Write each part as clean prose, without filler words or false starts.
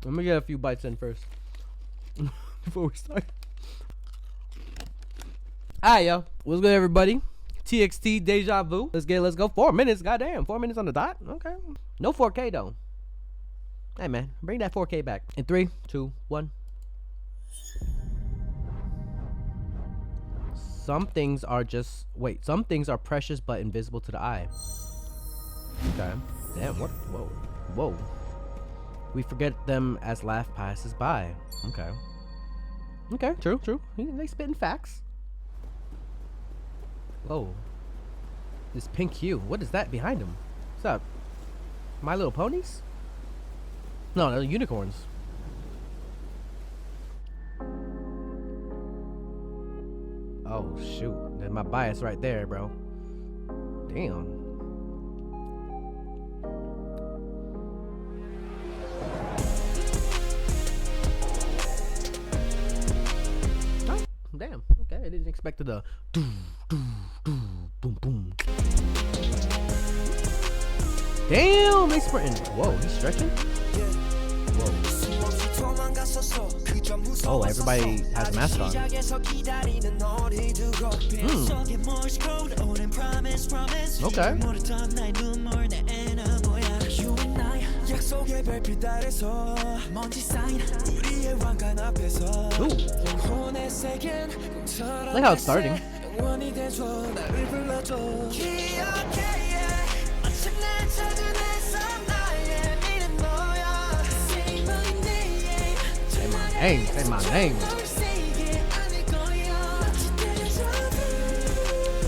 Let me get a few bites in first before we start. Alright, yo. What's good, everybody? TXT, Deja Vu. Let's go. 4 minutes, goddamn. 4 minutes on the dot. Okay. No 4K, though. Hey, man. Bring that 4K back. In 3, 2, 1. Some things are just... Wait. Some things are precious but invisible to the eye. Okay. Damn, what? Whoa. Whoa. We forget them as life passes by. Okay. Okay, true. They spitting facts. Whoa. This pink hue. What is that behind him? What's up? My Little Ponies? No, they're unicorns. Oh, shoot. There's my bias right there, bro. Damn. Damn. Okay, I didn't expect it to boom boom. Damn, they sprinting. Whoa, he's stretching. Whoa. Oh, everybody has a mask on. Okay. Ooh. Look how it's starting. Say my name.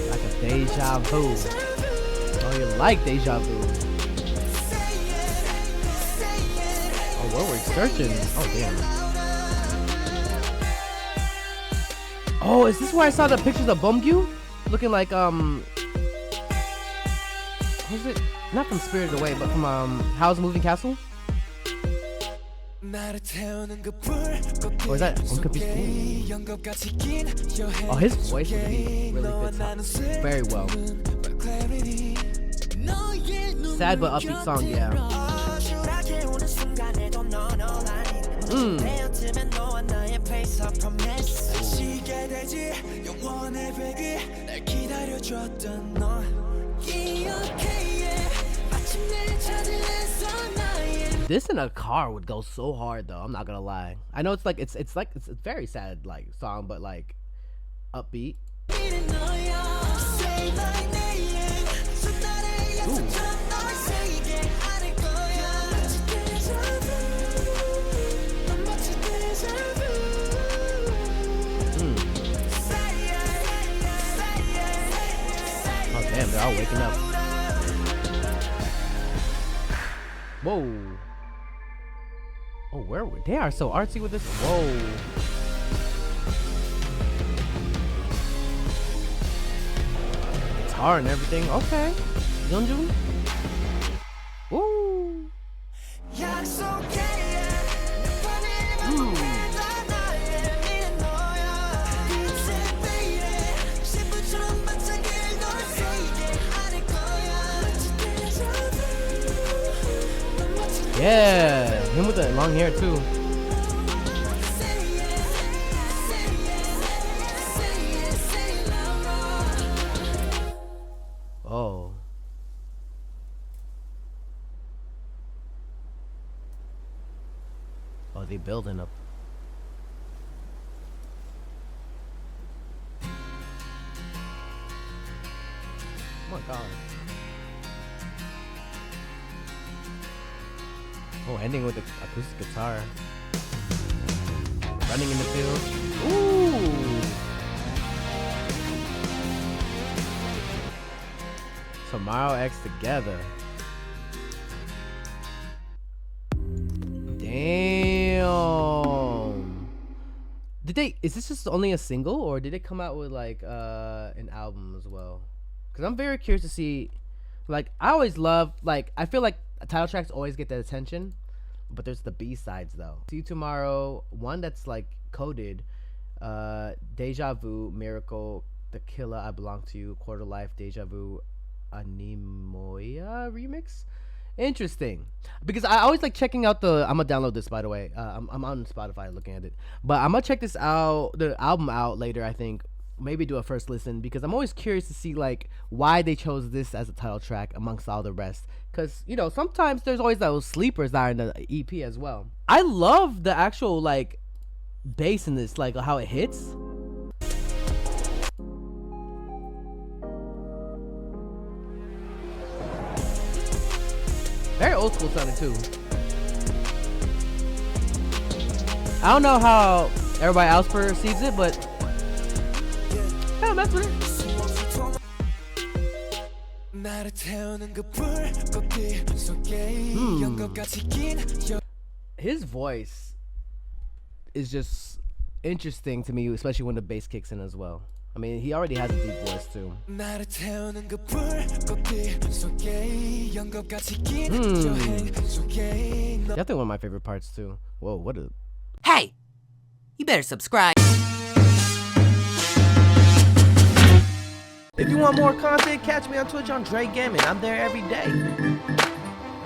Like a deja vu. Oh, you like deja vu. Oh, where we're searching. Oh, damn. Oh, is this where I saw the pictures of Bumgyu? Looking like, what is it? Not from Spirited Away, but from, Howl's Moving Castle? Or is that Oh, his voice really fits very well. Sad but upbeat song, yeah. This in a car would go so hard, though. I'm not gonna lie. I know it's a very sad like song, but like upbeat. Oh damn, they're all waking up. Whoa. Oh, where were they? Are so artsy with this. Whoa. Guitar and everything. Okay. Yeonjun. Woo. Yeah, him with the long hair too. Oh. Oh, they building up. Oh my god. Oh, ending with the acoustic guitar. Running in the field. Ooh! Tomorrow X together. Damn. Did they? Is this just only a single, or did they come out with like an album as well? Because I'm very curious to see. Like, I always love, like, I feel like title tracks always get the attention, but there's the B-sides though. See You Tomorrow, one that's like coded, Deja Vu, Miracle, The Killer, I Belong to You, Quarter Life, Deja Vu, Animoya remix, Interesting. Because I always like checking out the. I'm gonna download this, by the way. I'm on Spotify looking at it, but I'm gonna check this out, the album out later. I think maybe do a first listen because I'm always curious to see like why they chose this as a title track amongst all the rest. Because you know sometimes there's always those sleepers that are in the EP as well. I love the actual like bass in this, like how it hits. Very old school sounding too. I don't know how everybody else perceives it, but yeah, that's what it is. His voice is just interesting to me, especially when the bass kicks in as well. I mean, he already has a deep voice too. Definitely one of my favorite parts too. Whoa, what a... Hey, you better subscribe. If you want more content, catch me on Twitch on JREAMERS. I'm there every day.